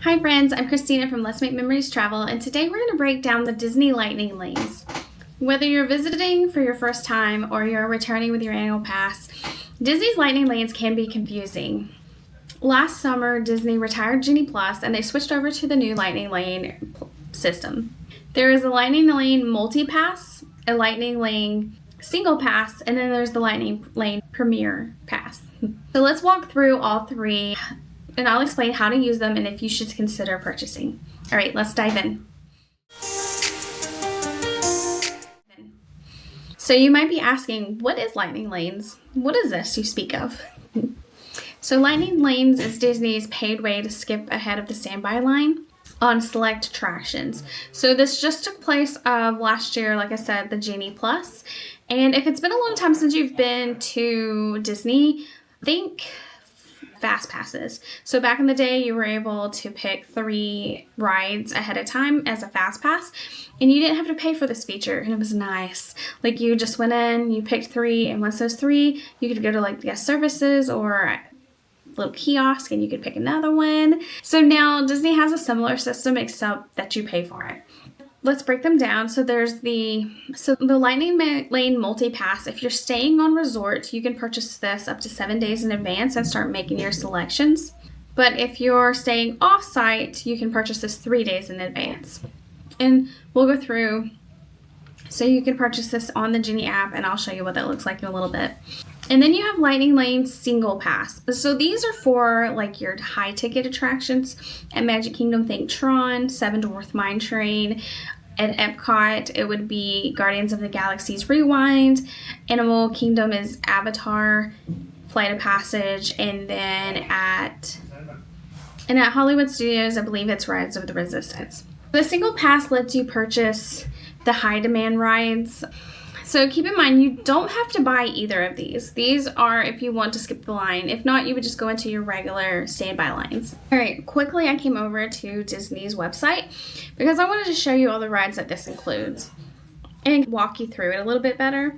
Hi friends, I'm Christina from Let's Make Memories Travel, and today we're going to break down the Disney Lightning Lanes. Whether you're visiting for your first time or you're returning with your annual pass, Disney's Lightning Lanes can be confusing. Last summer, Disney retired Genie Plus and they switched over to the new Lightning Lane system. There is a Lightning Lane Multipass, a Lightning Lane Single Pass, and then there's the Lightning Lane Premier Pass. So let's walk through all three and I'll explain how to use them and if you should consider purchasing. All right, let's dive in. So you might be asking, what is Lightning Lanes? What is this you speak of? So Lightning Lanes is Disney's paid way to skip ahead of the standby line on select attractions. So this just took place last year, like I said, the Genie Plus. And if it's been a long time since you've been to Disney, think fast passes. So back in the day, you were able to pick 3 rides ahead of time as a fast pass, and you didn't have to pay for this feature, and it was nice. Like, you just went in, you picked 3, and once those 3, you could go to like guest services or a little kiosk and you could pick another one. So now Disney has a similar system except that you pay for it. Let's break them down. So there's the Lightning Lane Multi-Pass. If you're staying on resort, you can purchase this up to 7 days in advance and start making your selections. But if you're staying off-site, you can purchase this 3 days in advance. And we'll go through. So you can purchase this on the Genie app, and I'll show you what that looks like in a little bit. And then you have Lightning Lane Single Pass. So these are for like your high ticket attractions. At Magic Kingdom, think Tron, Seven Dwarfs Mine Train. At EPCOT, it would be Guardians of the Galaxy's Rewind. Animal Kingdom is Avatar, Flight of Passage, and then at Hollywood Studios, I believe it's Rise of the Resistance. The Single Pass lets you purchase the high demand rides. So keep in mind, you don't have to buy either of these. These are if you want to skip the line. If not, you would just go into your regular standby lines. All right, quickly I came over to Disney's website because I wanted to show you all the rides that this includes and walk you through it a little bit better.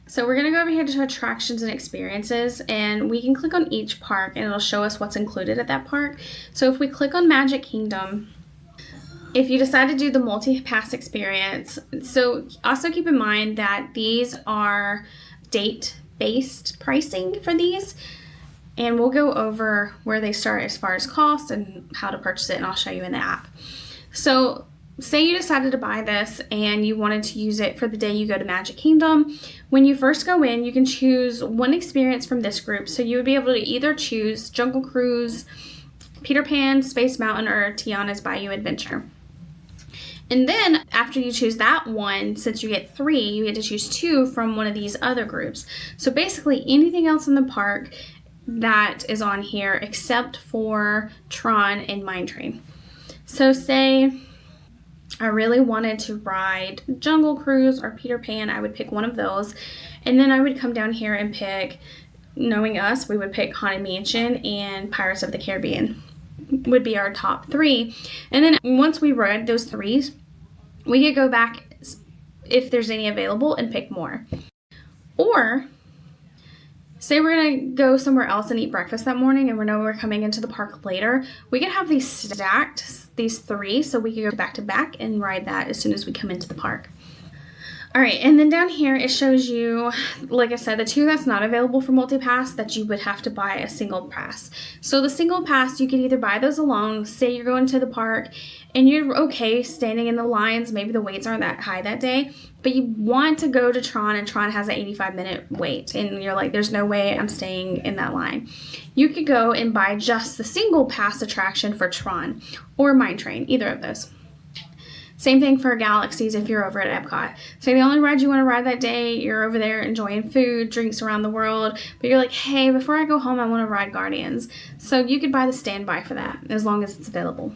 So we're gonna go over here to attractions and experiences, and we can click on each park and it'll show us what's included at that park. So if we click on Magic Kingdom, if you decide to do the multi-pass experience, so also keep in mind that these are date-based pricing for these, and we'll go over where they start as far as cost and how to purchase it, and I'll show you in the app. So say you decided to buy this and you wanted to use it for the day you go to Magic Kingdom. When you first go in, you can choose one experience from this group. So you would be able to either choose Jungle Cruise, Peter Pan, Space Mountain, or Tiana's Bayou Adventure. And then after you choose that one, since you get 3, you get to choose 2 from one of these other groups. So basically anything else in the park that is on here except for Tron and Mine Train. So say I really wanted to ride Jungle Cruise or Peter Pan, I would pick one of those. And then I would come down here and pick, knowing us, we would pick Haunted Mansion and Pirates of the Caribbean would be our top 3. And then once we read those 3s, we could go back if there's any available and pick more. Or say we're gonna go somewhere else and eat breakfast that morning and we know we're coming into the park later, we could have these stacked, these 3, so we could go back to back and ride that as soon as we come into the park. All right, and then down here it shows you, like I said, the 2 that's not available for multi-pass that you would have to buy a single pass. So the single pass, you can either buy those alone, say you're going to the park and you're okay standing in the lines, maybe the waits aren't that high that day, but you want to go to Tron and Tron has an 85-minute wait and you're like, there's no way I'm staying in that line. You could go and buy just the single pass attraction for Tron or Mine Train, either of those. Same thing for Galaxies if you're over at EPCOT. So the only ride you want to ride that day, you're over there enjoying food, drinks around the world, but you're like, hey, before I go home, I want to ride Guardians. So you could buy the standby for that as long as it's available.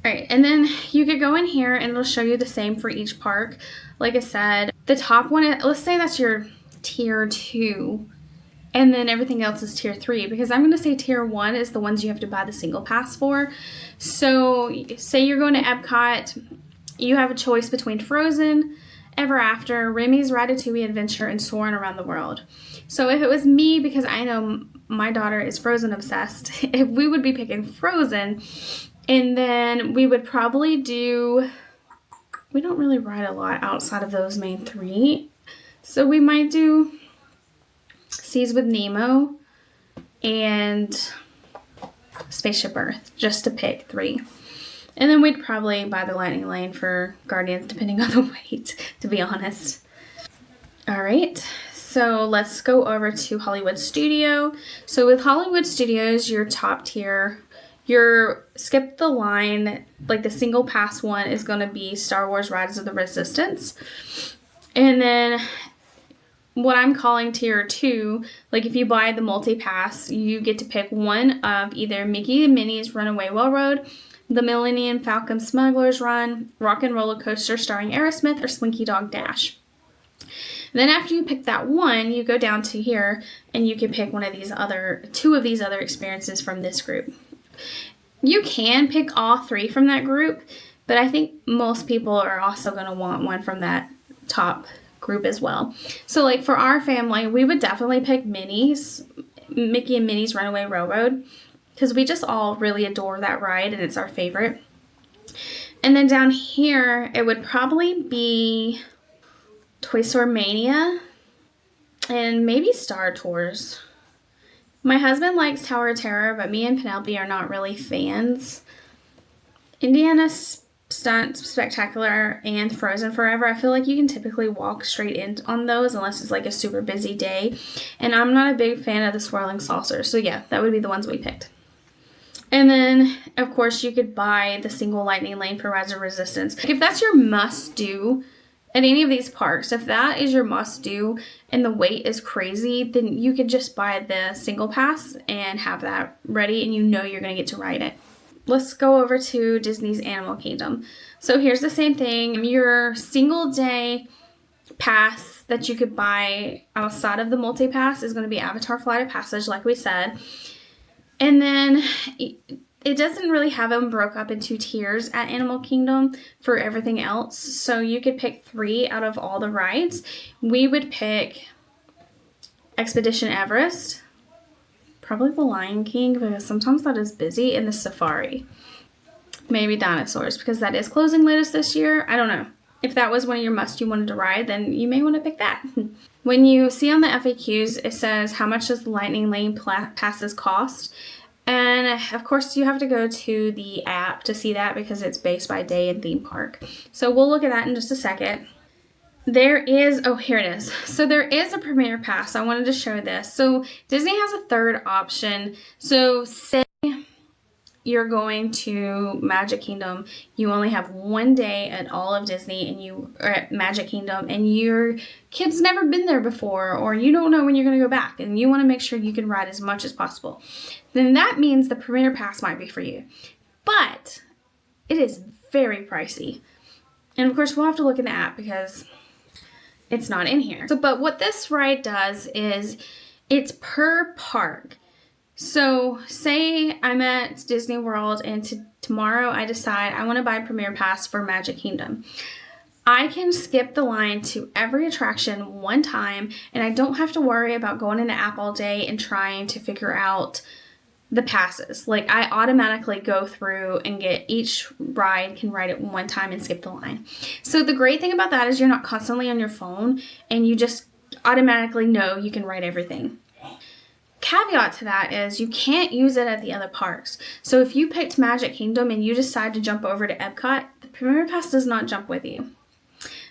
All right, and then you could go in here and it'll show you the same for each park. Like I said, the top one, let's say that's your tier 2. And then everything else is tier 3, because I'm going to say tier 1 is the ones you have to buy the single pass for. So say you're going to EPCOT, you have a choice between Frozen, Ever After, Remy's Ratatouille Adventure, and Soarin' Around the World. So if it was me, because I know my daughter is Frozen obsessed, if we would be picking Frozen, And then we would probably do, we don't really ride a lot outside of those main three. So we might do Seas with Nemo and Spaceship Earth, just to pick three. And then we'd probably buy the Lightning Lane for Guardians, depending on the weight, to be honest. All right, so let's go over to Hollywood Studio. So with Hollywood Studios, your top tier, your skip the line, like the single pass one is going to be Star Wars Rise of the Resistance. And then what I'm calling tier 2, like if you buy the multi-pass, you get to pick one of either Mickey and Minnie's Runaway Railroad, the Millennium Falcon Smuggler's Run, Rock and Roller Coaster starring Aerosmith, or Slinky Dog Dash. Then after you pick that one, you go down to here and you can pick two of these other experiences from this group. You can pick all three from that group, but I think most people are also going to want one from that top group as well. So like for our family, we would definitely pick Mickey and Minnie's Runaway Railroad, because we just all really adore that ride and it's our favorite. And then down here, it would probably be Toy Story Mania and maybe Star Tours. My husband likes Tower of Terror, but me and Penelope are not really fans. Indiana Stunt Spectacular and Frozen Forever, I feel like you can typically walk straight in on those unless it's like a super busy day. And I'm not a big fan of the swirling saucers. So yeah, that would be the ones we picked. And then, of course, you could buy the single Lightning Lane for Rise of Resistance. If that's your must-do at any of these parks, if that is your must-do and the wait is crazy, then you could just buy the single pass and have that ready and you know you're going to get to ride it. Let's go over to Disney's Animal Kingdom. So here's the same thing. Your single day pass that you could buy outside of the multi-pass is going to be Avatar Flight of Passage, like we said. And then it doesn't really have them broke up into tiers at Animal Kingdom for everything else. So you could pick 3 out of all the rides. We would pick Expedition Everest, probably the Lion King, because sometimes that is busy, and the Safari. Maybe Dinosaurs, because that is closing latest this year. I don't know. If that was one of your must you wanted to ride, then you may want to pick that. When you see on the FAQs, it says how much does the Lightning Lane passes cost? And of course you have to go to the app to see that because it's based by day and theme park. So we'll look at that in just a second. There is, oh, here it is. So there is a Premier Pass. I wanted to show this. So Disney has a third option. So say you're going to Magic Kingdom, you only have one day at all of Disney and you are at Magic Kingdom and your kid's never been there before, or you don't know when you're going to go back and you want to make sure you can ride as much as possible. Then that means the Premier Pass might be for you. But it is very pricey. And of course we'll have to look in the app because it's not in here. So, but what this ride does is it's per park. So say I'm at Disney World and tomorrow I decide I want to buy Premier Pass for Magic Kingdom. I can skip the line to every attraction one time and I don't have to worry about going in the app all day and trying to figure out the passes. Like I automatically go through and get each ride, can ride it one time and skip the line. So the great thing about that is you're not constantly on your phone and you just automatically know you can ride everything. Caveat to that is you can't use it at the other parks. So if you picked Magic Kingdom and you decide to jump over to EPCOT, the Premier Pass does not jump with you,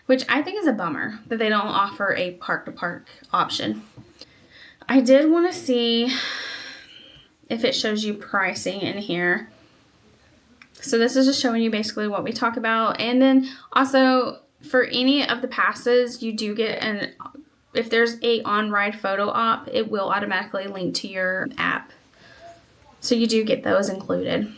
which I think is a bummer that they don't offer a park-to-park option. I did want to see if it shows you pricing in here. So this is just showing you basically what we talk about. And then also for any of the passes, you do get if there's a on-ride photo op, it will automatically link to your app. So you do get those included.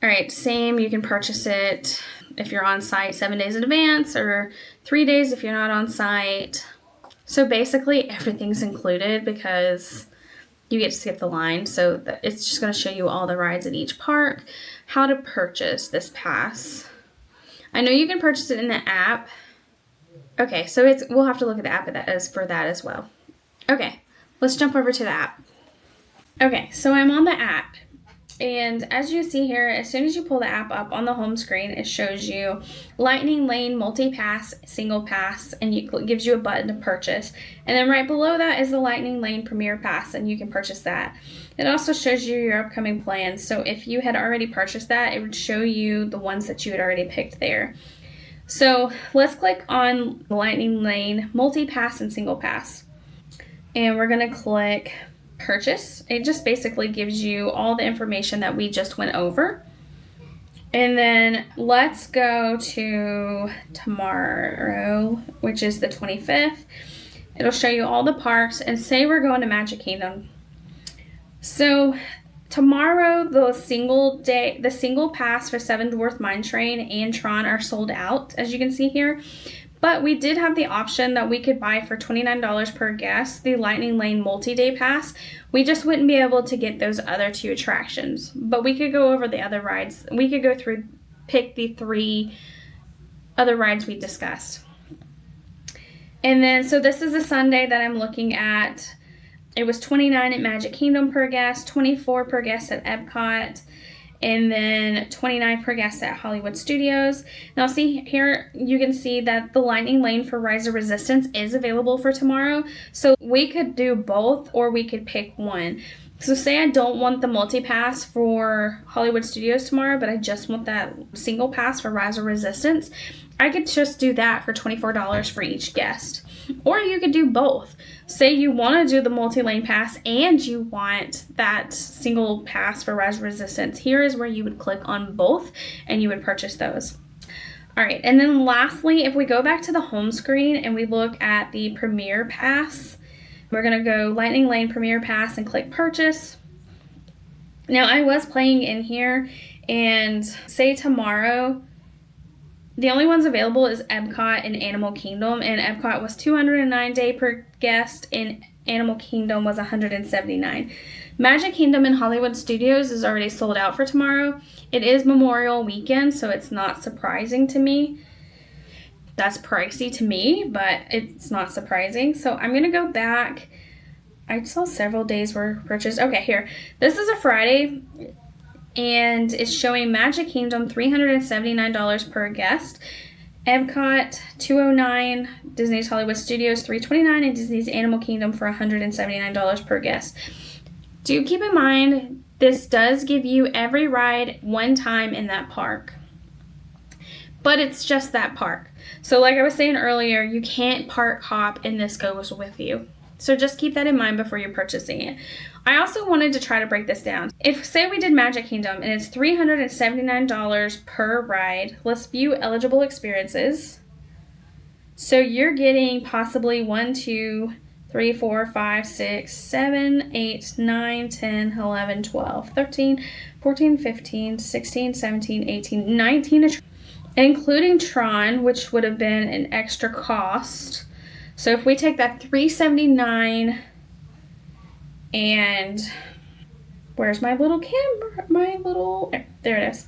All right, same, you can purchase it if you're on site 7 days in advance or 3 days if you're not on site. So basically everything's included because you get to skip the line. So it's just gonna show you all the rides at each park, how to purchase this pass. I know you can purchase it in the app. Okay, so we'll have to look at the app for that as well. Okay, let's jump over to the app. Okay, so I'm on the app And as you see here, as soon as you pull the app up on the home screen, it shows you Lightning Lane Multipass, Single Pass, and it gives you a button to purchase. And then right below that is the Lightning Lane Premier Pass, and you can purchase that. It also shows you your upcoming plans. So if you had already purchased that, it would show you the ones that you had already picked there. So let's click on the Lightning Lane Multipass and Single Pass. And we're going to click purchase. It just basically gives you all the information that we just went over. And then let's go to tomorrow, which is the 25th. It'll show you all the parks, and say we're going to Magic Kingdom. So tomorrow, the single pass for Seven Dwarf Mine Train and Tron are sold out, as you can see here. But we did have the option that we could buy for $29 per guest, the Lightning Lane Multi-Day Pass. We just wouldn't be able to get those other 2 attractions. But we could go over the other rides. We could go through, pick the 3 other rides we discussed. And then, so this is a Sunday that I'm looking at. It was $29 at Magic Kingdom per guest, $24 per guest at EPCOT, and then $29 per guest at Hollywood Studios. Now see here, you can see that the Lightning Lane for Rise of Resistance is available for tomorrow. So we could do both, or we could pick one. So say I don't want the multi-pass for Hollywood Studios tomorrow, but I just want that single pass for Rise of Resistance. I could just do that for $24 for each guest. Or you could do both. Say you want to do the multi-lane pass and you want that single pass for Rise of Resistance. Here is where you would click on both and you would purchase those. All right, and then lastly, if we go back to the home screen and we look at the Premier Pass, we're going to go Lightning Lane Premier Pass and click purchase. Now I was playing in here, and say tomorrow, the only ones available is EPCOT and Animal Kingdom, and EPCOT was $209 per guest, and Animal Kingdom was $179. Magic Kingdom and Hollywood Studios is already sold out for tomorrow. It is Memorial Weekend, so it's not surprising to me. That's pricey to me, but it's not surprising. So I'm going to go back. I saw several days were purchased. Okay, here. This is a Friday, and it's showing Magic Kingdom $379 per guest, EPCOT $209, Disney's Hollywood Studios $329, and Disney's Animal Kingdom for $179 per guest. Do keep in mind, this does give you every ride one time in that park, but it's just that park. So like I was saying earlier, you can't park hop and this goes with you. So just keep that in mind before you're purchasing it. I also wanted to try to break this down. If, say we did Magic Kingdom and it's $379 per ride, let's view eligible experiences. So you're getting possibly 1, 2, 3, 4, 5, 6, 7, 8, 9, 10, 11, 12, 13, 14, 15, 16, 17, 18, 19, including Tron, which would have been an extra cost. So if we take that $379 and where's my little camera? There it is.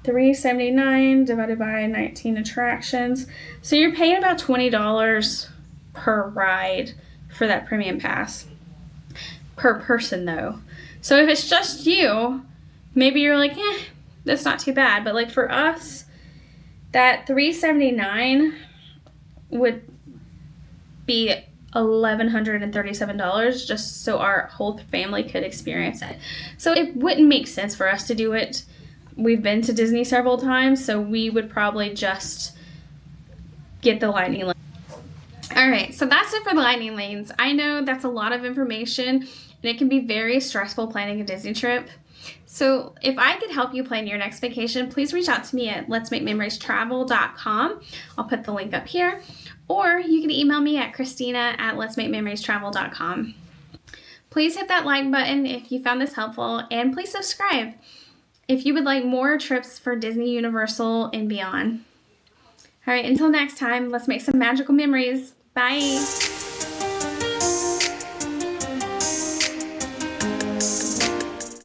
$379 divided by 19 attractions. So you're paying about $20 per ride for that premium pass. Per person though. So if it's just you, maybe you're like, that's not too bad. But like for us, that $379 would be $1,137 just so our whole family could experience it. So it wouldn't make sense for us to do it. We've been to Disney several times, so we would probably just get the Lightning Lane. All right, so that's it for the Lightning Lanes. I know that's a lot of information, and it can be very stressful planning a Disney trip. So if I could help you plan your next vacation, please reach out to me at letsmakememoriestravel.com. I'll put the link up here. Or you can email me at Christina@letsmakememoriestravel.com. Please hit that like button if you found this helpful, and please subscribe if you would like more trips for Disney, Universal, and beyond. All right, until next time, let's make some magical memories. Bye.